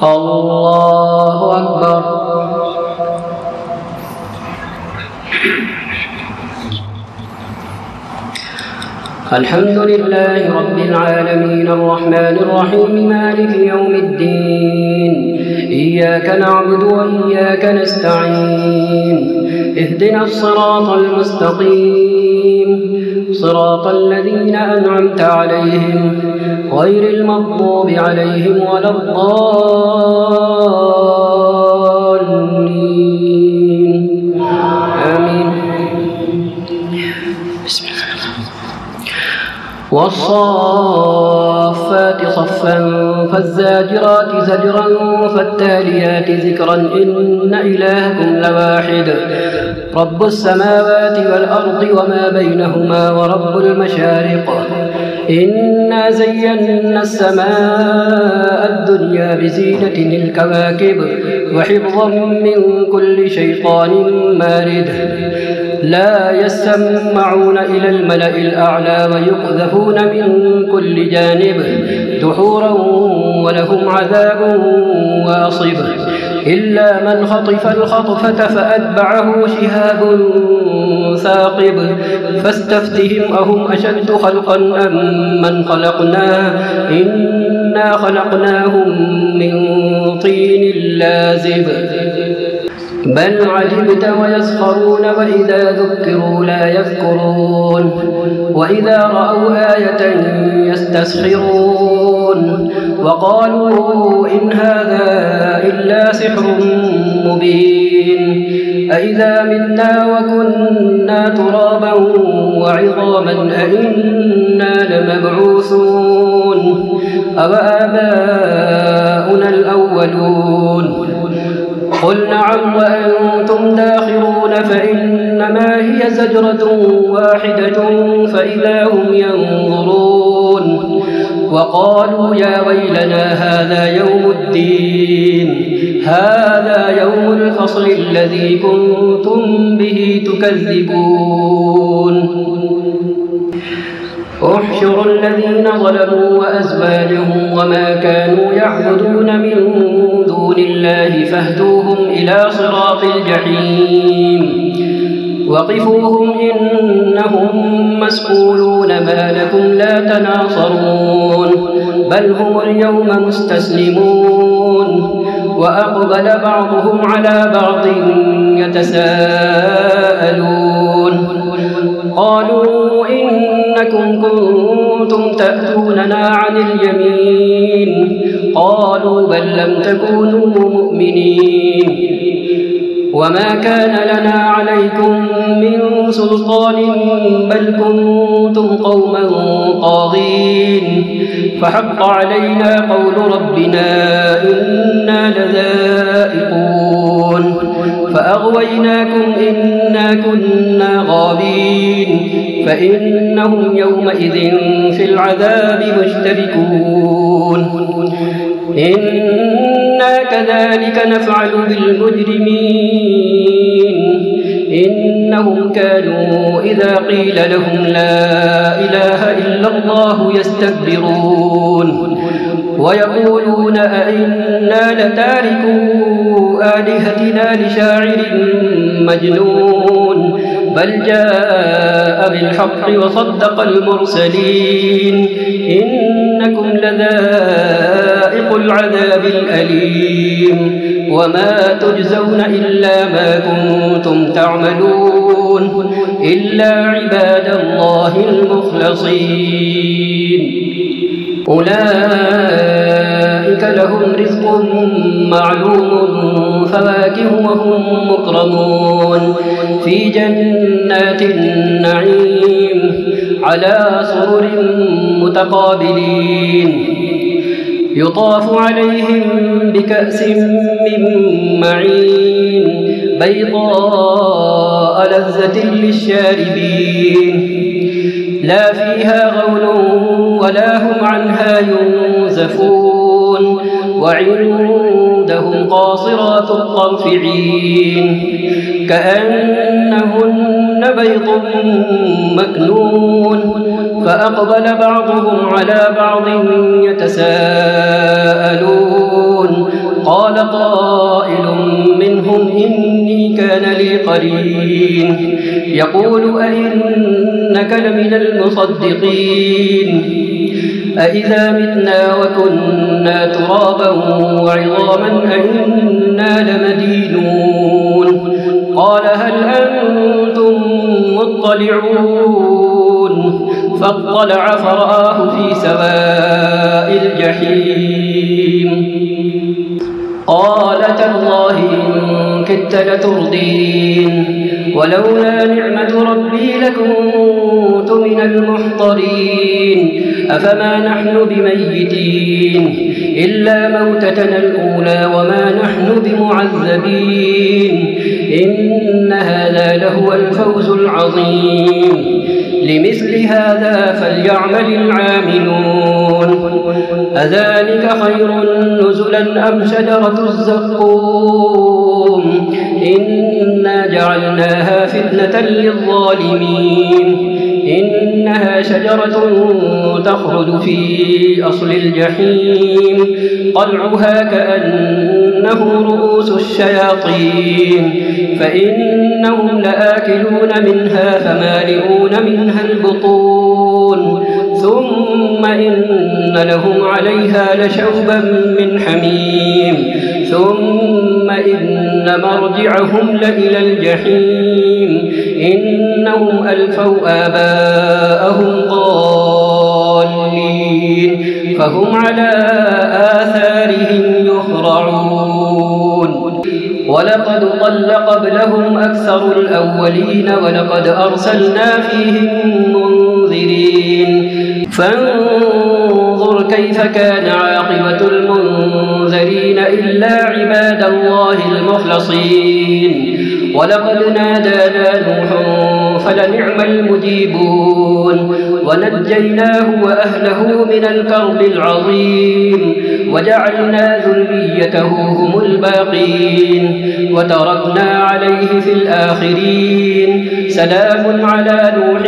الله أكبر. الحمد لله رب العالمين الرحمن الرحيم مالك يوم الدين إياك نعبد وإياك نستعين اهدنا الصراط المستقيم صراط الذين أنعمت عليهم غير المغضوب عليهم ولا الضالين آمين. بسم الله. والصافات صفا فالزاجرات زجرا فالتاليات ذكرا إن إلهكم لواحد رب السماوات والأرض وما بينهما ورب المشارق إنا زينا السماء الدنيا بزينة الكواكب وحفظا من كل شيطان مارد لا يسمعون إلى الملأ الأعلى ويقذفون من كل جانب دحورا ولهم عذاب واصب إلا من خطف الخطفة فأتبعه شهاب ثاقب فاستفتهم أهم أشد خلقا أم من خلقنا إنا خلقناهم من طين لازب بل عجبت ويسخرون وإذا ذكروا لا يذكرون وإذا رأوا آية يستسخرون وقالوا إن هذا إلا سحر مبين أإذا متنا وكنا ترابا وعظاما أإنا لمبعوثون أوآباؤنا الأولون قل نعم وأنتم داخرون فإنما هي زجرة واحدة فإذا هم ينظرون وقالوا يا ويلنا هذا يوم الدين هذا يوم الفصل الذي كنتم به تكذبون احشروا الذين ظلموا وأزواجهم وما كانوا يعبدون من دون الله فاهدوهم إلى صراط الجحيم وقفوهم إنهم مسؤولون ما لكم لا تناصرون بل هم اليوم مستسلمون وأقبل بعضهم على بعض يتساءلون قالوا إنكم كنتم تأتوننا عن اليمين قالوا بل لم تكونوا مؤمنين وما كان لنا عليكم من سلطان بل كنتم قوما طاغين فحق علينا قول ربنا إنا لذائقون فأغويناكم إنا كنا غابين فإنهم يومئذ في العذاب مشتركون إنا كذلك نفعل بالمجرمين إنهم كانوا إذا قيل لهم لا إله إلا الله يستكبرون ويقولون أئنا لتاركو آلهتنا لشاعر مجنون بل جاء بالحق وصدق المرسلين إنكم لذائق العذاب الأليم وما تجزون إلا ما كنتم تعملون إلا عباد الله المخلصين أولئك لهم رزق معلوم فواكه وهم مكرمون في جنات النعيم على سرر متقابلين يطاف عليهم بكأس من معين بيضاء لذة للشاربين لا فيها غول ولا هم عنها ينزفون وعندهم قاصرات الطرف عين كأنهن بيض مكنون فأقبل بعضهم على بعض يتساءلون وقال قائل منهم إني كان لي قرين يقول أئنك لمن المصدقين أإذا متنا وكنا ترابا وعظاما أئنا لمدينون قال هل أنتم مطلعون فاطلع فرآه في سواء الجحيم قال تالله إن كدت لتردين ولولا نعمة ربي لكنت من المحضرين أفما نحن بميتين إلا موتتنا الأولى وما نحن بمعذبين إن هذا لهو الفوز العظيم لمثل هذا فليعمل العاملون أذلك خير نزلا أم شجرة الزقوم إنا جعلناها فتنة للظالمين إنها شجرة تخرج في أصل الجحيم طلعها كأنه رؤوس الشياطين فإنهم لآكلون منها فمالئون منها البطون ثم إن لهم عليها لشوبا من حميم ثم إن مرجعهم لإلى الجحيم إنهم ألفوا آباءهم ضالين فهم على آثارهم يهرعون ولقد ضل قبلهم أكثر الأولين ولقد أرسلنا فيهم منذرين فانظر كيف كان عاقبة المنذرين إلا عباد الله المخلصين ولقد نادانا نوح فلنعم المجيبون ونجيناه وأهله من الكرب العظيم وجعلنا ذريته هم الباقين وتركنا عليه في الآخرين سلام على نوح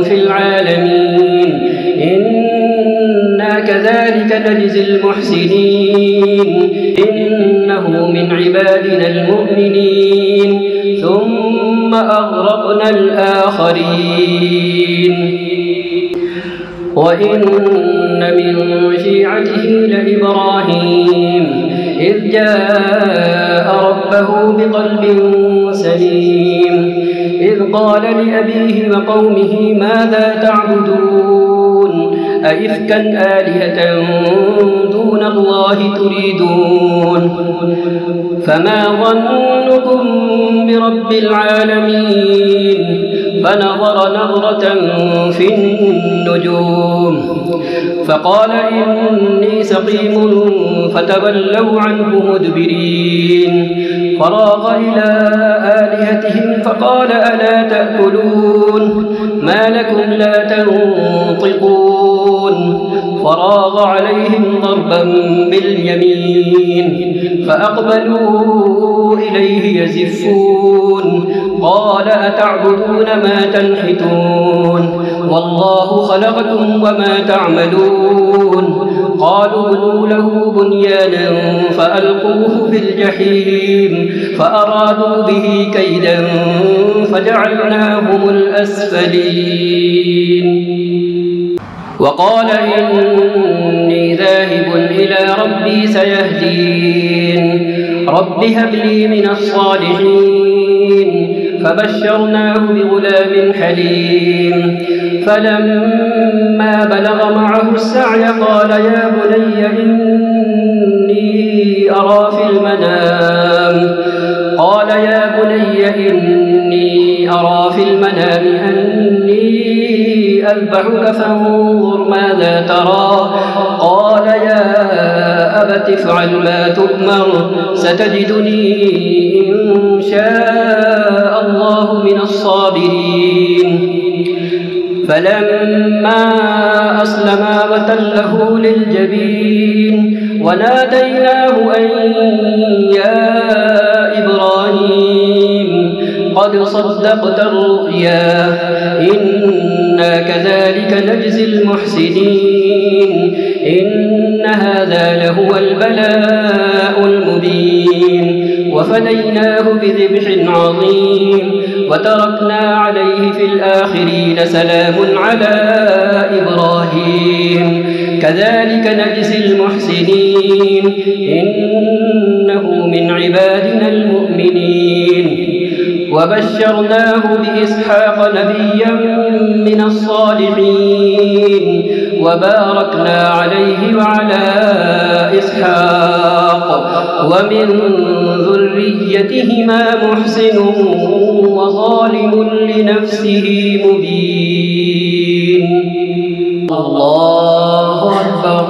في العالمين إنا كذلك نجزي المحسنين إنه من عبادنا المؤمنين ثم أغرقنا الآخرين وإن من شيعته لإبراهيم إذ جاء ربه بقلب سليم إذ قال لأبيه وقومه ماذا تعبدون أئفكا آلهة دون الله تريدون فما ظنكم برب العالمين فنظر نظرة في النجوم فقال إني سقيم فتولوا عنه مدبرين فراغ إلى آلهتهم فقال ألا تأكلون ما لكم لا تنطقون فراغ عليهم ضربا باليمين فأقبلوا إليه يزفون قال أتعبدون ما تنحتون والله خلقكم وما تعملون قالوا ابنوا له بنيانا فألقوه في الجحيم فأرادوا به كيدا فجعلناهم الأسفلين وقال إني ذاهب إلى ربي سيهدين رب هب لي من الصالحين فبشرناه بغلام حليم فلما بلغ معه السعي قال يا بني إني أرى في المنام أني أذبحك فانظر ماذا ترى قال يا أبت افعل ما تؤمر ستجدني إن شاء الله من الصابرين فلما أسلما وتله للجبين وناديناه أن يا إبراهيم قد صدقت الرؤيا إنا كذلك نجزي المحسنين إن هذا لهو البلاء المبين وفديناه بذبح عظيم وتركنا عليه في الآخرين سلام على إبراهيم كذلك نجزي المحسنين إنه من عبادنا المؤمنين وبشرناه بإسحاق نبيا من الصالحين وباركنا عليه وعلى إسحاق ومن ذريتهما محسن وظالم لنفسه مبين الله أكبر.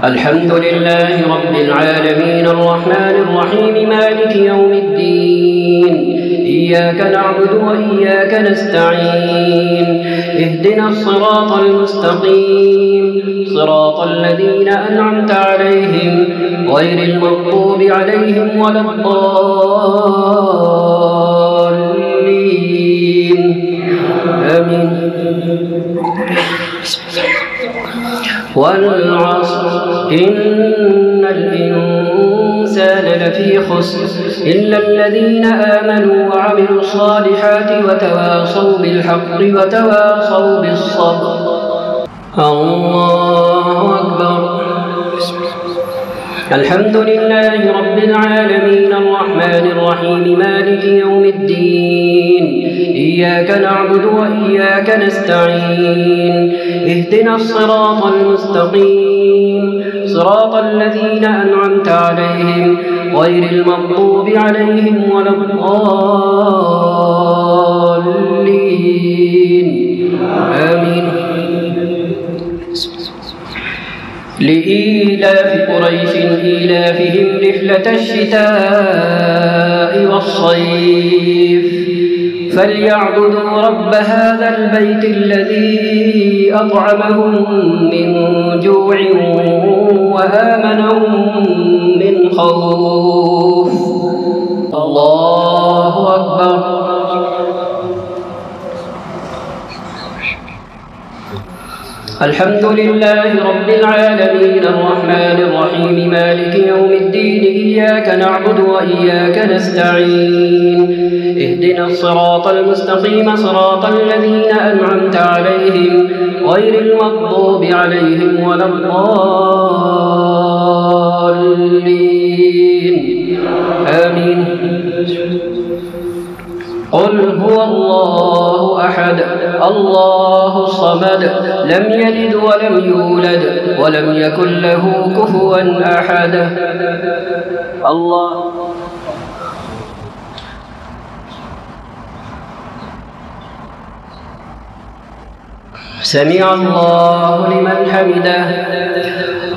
الحمد لله رب العالمين الرحمن الرحيم مالك يوم الدين إياك نعبد وإياك نستعين اهدنا الصراط المستقيم صراط الذين أنعمت عليهم غير المغضوب عليهم ولا الضالين آمين. والعصر إن الإنسان لفي خسر إلا الذين آمنوا وعملوا الصالحات وتواصوا بالحق وتواصوا بالصبر. الله أكبر. الحمد لله رب العالمين الرحمن الرحيم مالك يوم الدين إياك نعبد وإياك نستعين اهدنا الصراط المستقيم صراط الذين أنعمت عليهم غير المغضوب عليهم ولا الضالين آمين. لإيلاف قريش إيلافهم رحلة الشتاء والصيف فليعبدوا رب هذا البيت الذي أطعمهم من جوع وآمنهم من خوف. الله أكبر. الحمد لله رب العالمين الرحمن الرحيم مالك يوم الدين إياك نعبد وإياك نستعين اهدنا الصراط المستقيم صراط الذين أنعمت عليهم غير المغضوب عليهم ولا الضالين آمين. قل هو الله أحد الله الصمد لم يلد ولم يولد ولم يكن له كفوا أحد. الله سمع الله لمن حمده.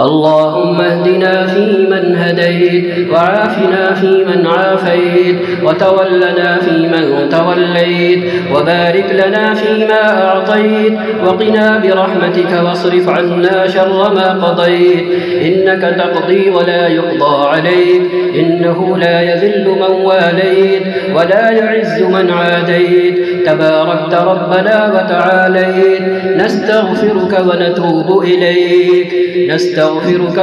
اللهم اهدنا فيمن هديت وعافنا فيمن عافيت وتولنا فيمن توليت وبارك لنا فيما أعطيت وقنا برحمتك واصرف عنا شر ما قضيت إنك تقضي ولا يقضى عليك إنه لا يذل من واليت ولا يعز من عاديت تباركت ربنا وتعاليت. نستغفرك ونتوب إليك نستغفرك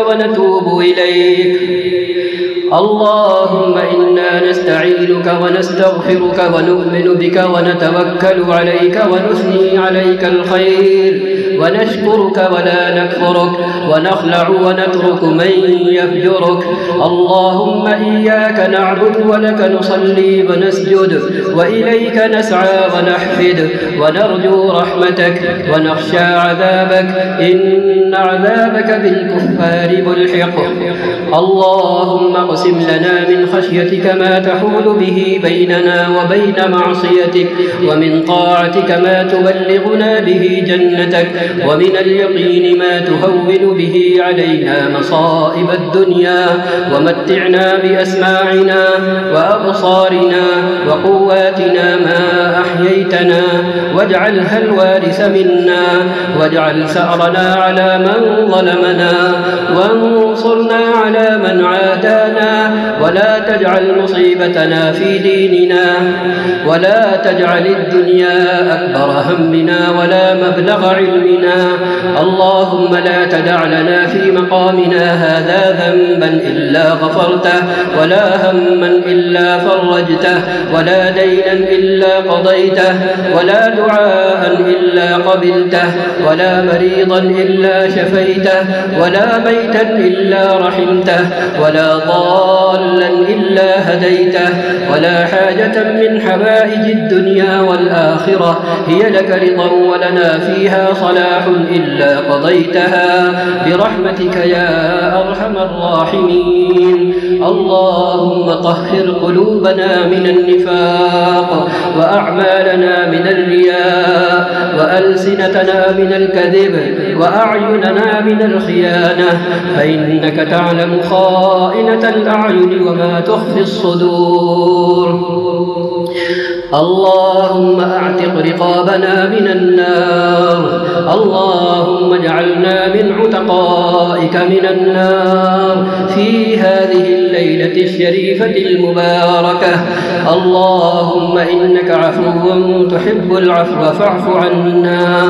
ونتوب إليك. اللهم إنا نستعينك ونستغفرك ونؤمن بك ونتوكل عليك ونثني عليك الخير ونشكرك ولا نكفرك ونخلع ونترك من يفجرك. اللهم إياك نعبد ولك نصلي ونسجد وإليك نسعى ونحفد ونرجو رحمتك ونخشى عذابك إن عذابك بالكفار ملحق. اللهم اقسم لنا من خشيتك ما تحول به بيننا وبين معصيتك ومن طاعتك ما تبلغنا به جنتك ومن اليقين ما تهون به علينا مصائب الدنيا ومتعنا بأسماعنا وأبصارنا وقواتنا ما أحييتنا واجعلها الوارث منا واجعل ثأرنا على من ظلمنا وانصرنا على من عادانا ولا تجعل مصيبتنا في ديننا ولا تجعل الدنيا أكبر همنا ولا مبلغ علمنا. اللهم لا تدع لنا في مقامنا هذا ذنبا إلا غفرته، ولا هما إلا فرجته، ولا دينا إلا قضيته، ولا دعاء إلا قبلته، ولا مريضا إلا شفيته، ولا ميتا إلا رحمته، ولا ضالا إلا هديته، ولا حاجة من حوائج الدنيا والآخرة هي لك رضا ولنا فيها صلاح إلا قضيتها برحمتك يا أرحم الراحمين. اللهم طهر قلوبنا من النفاق، وأعمالنا من الرياء، وألسنتنا من الكذب، وأعيننا من الخيانة، فإنك تعلم خائنة الأعين وما تخفي الصدور. اللهم اعتق رقابنا من النار. اللهم اجعلنا من عتقائك من النار في هذه الليلة الشريفة المباركة. اللهم إنك عفو تحب العفو فاعف عنا.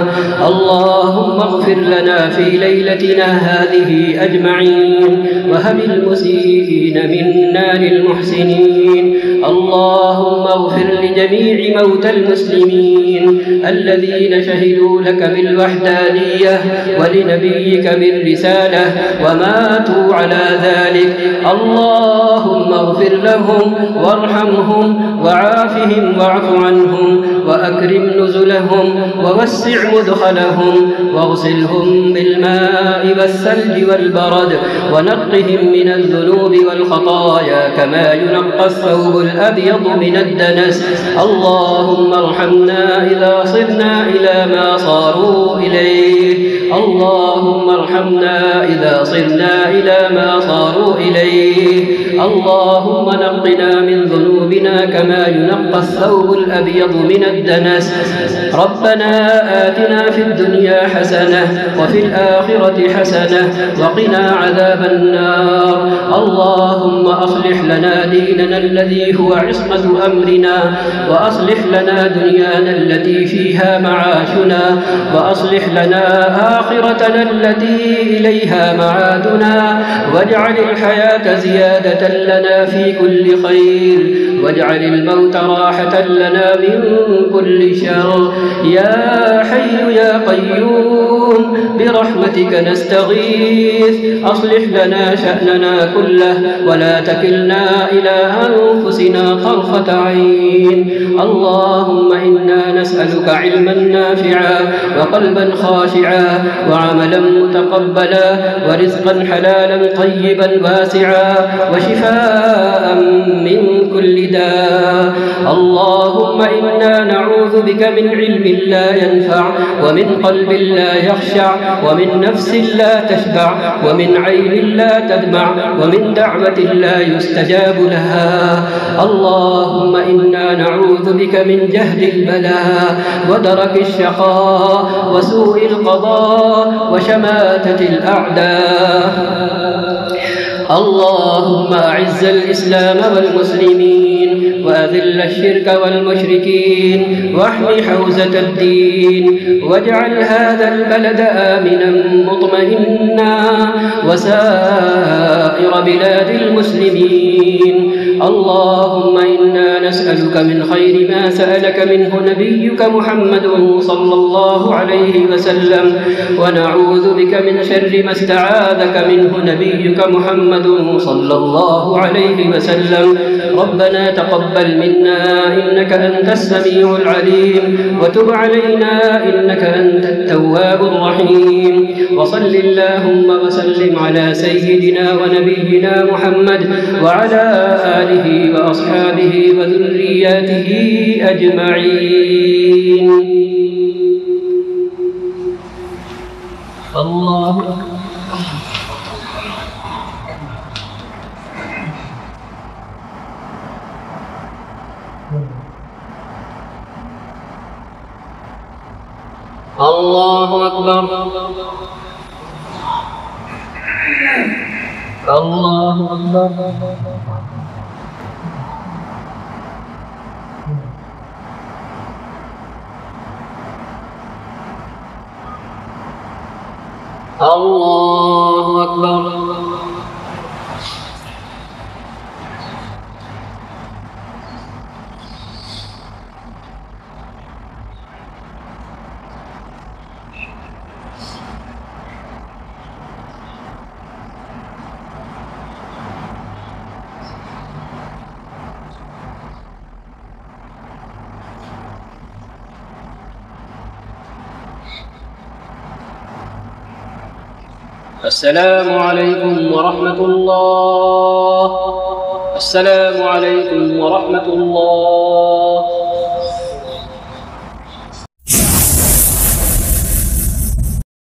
اللهم اغفر لنا في ليلتنا هذه أجمعين، وهب المسيئين منا للمحسنين. اللهم اغفر لجميع موتى المسلمين الذين شهدوا لك بالوحدانية ولنبيك بالرسالة وماتوا على ذلك. اللهم اغفر لهم وارحمهم وعافهم واعف عنهم وأكرم نزلهم ووسع مدخلهم واغسلهم بالماء والثلج والبرد ونقهم من الذنوب والخطايا كما ينقى الثوب الأبيض من الدنس. اللهم ارحمنا إذا صرنا إلى ما صاروا إليه. اللهم ارحمنا إذا صرنا إلى ما صاروا إليه. اللهم نقنا من ذنوبنا كما ينقى الثوب الأبيض من الدنس. ربنا آتنا في الدنيا حسنة وفي الآخرة حسنة وقنا عذاب النار. اللهم أصلح لنا ديننا الذي هو عصمة أمرنا، وأصلح لنا دنيانا التي فيها معاشنا، وأصلح لنا آخرتنا التي إليها معادنا، واجعل الحياة زيادة لنا في كل خير، واجعل الموت راحة لنا من كل شر. يا حي يا قيوم برحمتك نستغيث. أصلح لنا شأننا كله ولا تكلنا إلى أنفسنا طرفة عين. اللهم إنا نسألك علما نافعا وقلبا خاشعا وعملا متقبلا ورزقا حلالا طيبا واسعا وشفاء من كل داء. اللهم إنا نعوذ بك من علم لا ينفع، ومن قلب لا يخشع، ومن نفس لا تشبع، ومن عين لا تدمع، ومن دعوة لا يستجاب لها. اللهم إنا نعوذ بك من جهد البلاء ودرك الشقاء وسوء القضاء وشماتة الأعداء. اللهم أعز الإسلام والمسلمين وأذل الشرك والمشركين واحم حوزة الدين، واجعل هذا البلد آمنا مطمئنا وسائر بلاد المسلمين. اللهم إنا نسألك من خير ما سألك منه نبيك محمد صلى الله عليه وسلم، ونعوذ بك من شر ما استعاذك منه نبيك محمد صلى الله عليه وسلم. ربنا تقبل منا إنك أنت السميع العليم، وتب علينا إنك أنت التواب الرحيم. وصل اللهم وسلم على سيدنا ونبينا محمد وعلى آله وأصحابه وذرياته أجمعين. الله أكبر. الله أكبر. الله أكبر. الله أكبر. السلام عليكم ورحمة الله. السلام عليكم ورحمة الله.